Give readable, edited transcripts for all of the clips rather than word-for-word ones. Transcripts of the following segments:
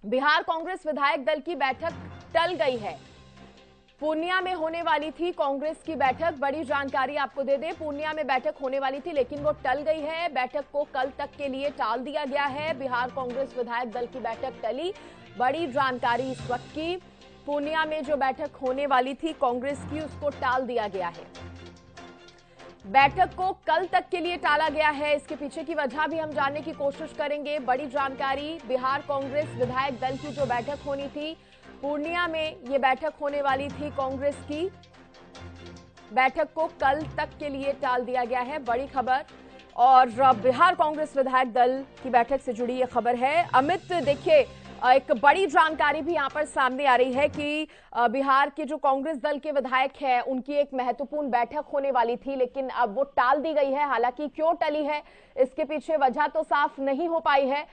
बिहार कांग्रेस विधायक दल की बैठक टल गई है। पूर्णिया में होने वाली थी कांग्रेस की बैठक। बड़ी जानकारी आपको दे दें, पूर्णिया में बैठक होने वाली थी लेकिन वो टल गई है। बैठक को कल तक के लिए टाल दिया गया है। बिहार कांग्रेस विधायक दल की बैठक टली। बड़ी जानकारी इस वक्त की, पूर्णिया में जो बैठक होने वाली थी कांग्रेस की, उसको टाल दिया गया है। बैठक को कल तक के लिए टाला गया है। इसके पीछे की वजह भी हम जानने की कोशिश करेंगे। बड़ी जानकारी, बिहार कांग्रेस विधायक दल की जो बैठक होनी थी, पूर्णिया में ये बैठक होने वाली थी कांग्रेस की, बैठक को कल तक के लिए टाल दिया गया है। बड़ी खबर, और बिहार कांग्रेस विधायक दल की बैठक से जुड़ी ये खबर है। अमित, देखिए, एक बड़ी जानकारी भी यहां पर सामने आ रही है कि बिहार के जो कांग्रेस दल के विधायक हैं, उनकी एक महत्वपूर्ण बैठक होने वाली थी लेकिन अब वो टाल दी गई है। हालांकि क्यों टली है, इसके पीछे वजह तो साफ नहीं हो पाई है,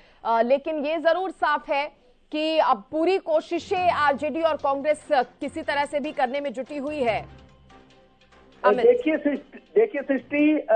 लेकिन ये जरूर साफ है कि अब पूरी कोशिशें आरजेडी और कांग्रेस किसी तरह से भी करने में जुटी हुई है। देखिए सृष्टि,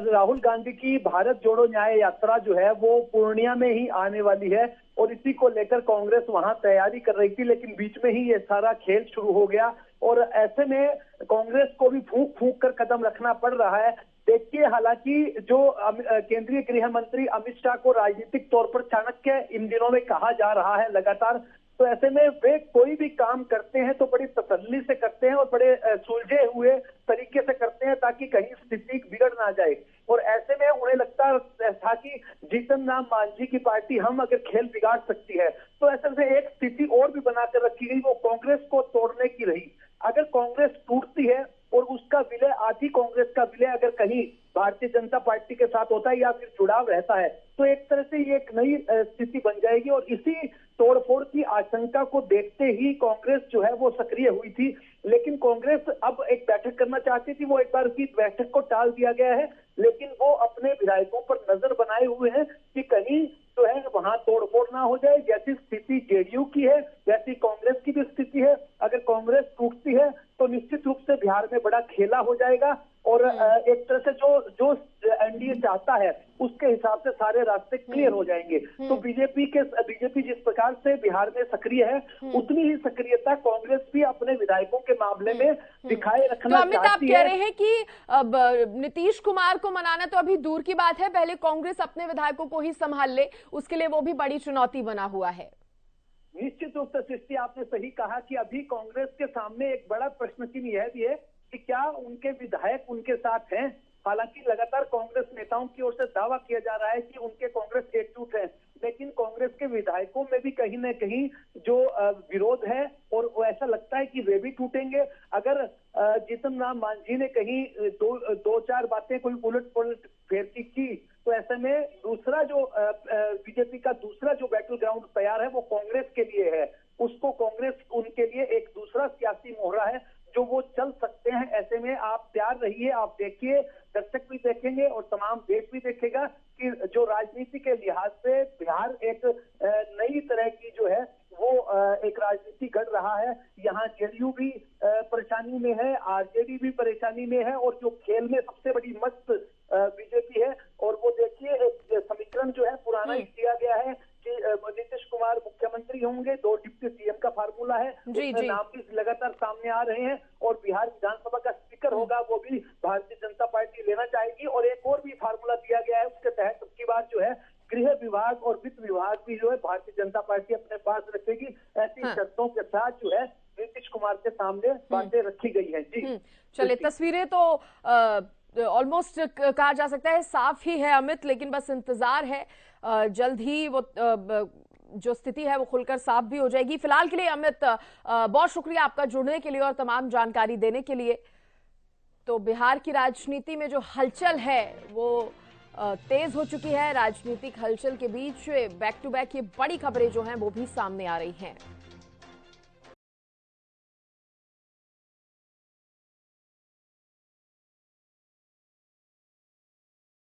राहुल गांधी की भारत जोड़ो न्याय यात्रा जो है वो पूर्णिया में ही आने वाली है और इसी को लेकर कांग्रेस वहां तैयारी कर रही थी, लेकिन बीच में ही ये सारा खेल शुरू हो गया और ऐसे में कांग्रेस को भी फूंक फूंक कर कदम रखना पड़ रहा है। देखिए, हालांकि जो केंद्रीय गृह मंत्री अमित शाह को राजनीतिक तौर पर चाणक्य इन दिनों में कहा जा रहा है लगातार, तो ऐसे में वे कोई भी काम करते हैं तो बड़ी तसल्ली से करते हैं और बड़े सुलझे हुए तरीके से करते हैं ताकि कहीं स्थिति बिगड़ ना जाए। और ऐसे में उन्हें लगता था कि जीतन राम मांझी की पार्टी हम अगर खेल बिगाड़ सकती है, तो ऐसे में एक स्थिति और भी बनाकर रखी गई, वो कांग्रेस को तोड़ने की रही। अगर कांग्रेस टूटती है और उसका विलय, आधी कांग्रेस का विलय अगर कहीं भारतीय जनता पार्टी के साथ होता है या फिर जुड़ाव रहता है, तो एक तरह से ये एक नई स्थिति बन जाएगी। और इसी तोड़फोड़ की आशंका को देखते ही कांग्रेस जो है वो सक्रिय हुई थी, लेकिन कांग्रेस अब एक बैठक करना चाहती थी। वो एक बार की बैठक को टाल दिया गया है, लेकिन वो अपने विधायकों पर नजर बनाए हुए हैं कि कहीं जो है वहां तोड़फोड़ ना हो जाए। जैसी स्थिति जेडीयू की है वैसी कांग्रेस की भी स्थिति है। अगर कांग्रेस टूटती है तो निश्चित रूप से बिहार में बड़ा खेला हो जाएगा और एक तरह से जो एनडीए चाहता है उसके हिसाब से सारे रास्ते क्लियर हो जाएंगे। तो बीजेपी जिस प्रकार से बिहार में सक्रिय है, उतनी ही सक्रियता कांग्रेस भी अपने विधायकों के मामले में दिखाए रखना चाहती है। तो अमित, आप कह रहे हैं कि अब नीतीश कुमार को मनाना तो अभी दूर की बात है, पहले कांग्रेस अपने विधायकों को ही संभाल ले, उसके लिए वो भी बड़ी चुनौती बना हुआ है। निश्चित रूप से सृष्टि, आपने सही कहा कि अभी कांग्रेस के सामने एक बड़ा प्रश्न चिन्ह यह भी है कि क्या उनके विधायक उनके साथ हैं। हालांकि लगातार कांग्रेस नेताओं की ओर से दावा किया जा रहा है कि उनके कांग्रेस एकजुट है, लेकिन कांग्रेस के विधायकों में भी कहीं न कहीं जो विरोध है और वो ऐसा लगता है कि वे भी टूटेंगे अगर जीतन राम मांझी ने कहीं दो चार बातें कोई उलट पलट फेरती की। तो ऐसे में दूसरा जो बीजेपी का दूसरा जो बैटल ग्राउंड तैयार है वो कांग्रेस के लिए है। उसको कांग्रेस उनके लिए एक दूसरा सियासी मोहरा है जो वो चल सकते हैं। ऐसे में आप तैयार रहिए, आप देखिए, दर्शक भी देखेंगे और तमाम देश भी देखेगा कि जो राजनीति के लिहाज से बिहार एक नई तरह की जो है वो एक राजनीति गढ़ रहा है। यहाँ जेडीयू भी परेशानी में है, आरजेडी भी परेशानी में है और जो खेल में सबसे बड़ी मस्त बीजेपी है। और वो देखिए, एक समीकरण जो है पुराना ही दिया गया है कि नीतीश कुमार मुख्यमंत्री होंगे, 2 डिप्टी सीएम का फार्मूला है, नाम भी लगातार सामने आ रहे हैं। और बिहार विधानसभा का स्पीकर होगा वो भी भारतीय जनता पार्टी लेना चाहेगी। और एक और भी फार्मूला दिया गया है, उसके तहत अब की बार जो है गृह विभाग और वित्त विभाग भी जो है भारतीय जनता पार्टी अपने पास रखेगी। ऐसी शर्तों के साथ जो है नीतीश कुमार के सामने बातें रखी गई है। जी चलिए, तस्वीरें तो ऑलमोस्ट कहा जा सकता है साफ ही है अमित, लेकिन बस इंतजार है, जल्द ही वो जो स्थिति है वो खुलकर साफ भी हो जाएगी। फिलहाल के लिए अमित, बहुत शुक्रिया आपका जुड़ने के लिए और तमाम जानकारी देने के लिए। तो बिहार की राजनीति में जो हलचल है वो तेज हो चुकी है। राजनीतिक हलचल के बीच बैक टू बैक ये बड़ी खबरें जो हैं वो भी सामने आ रही हैं।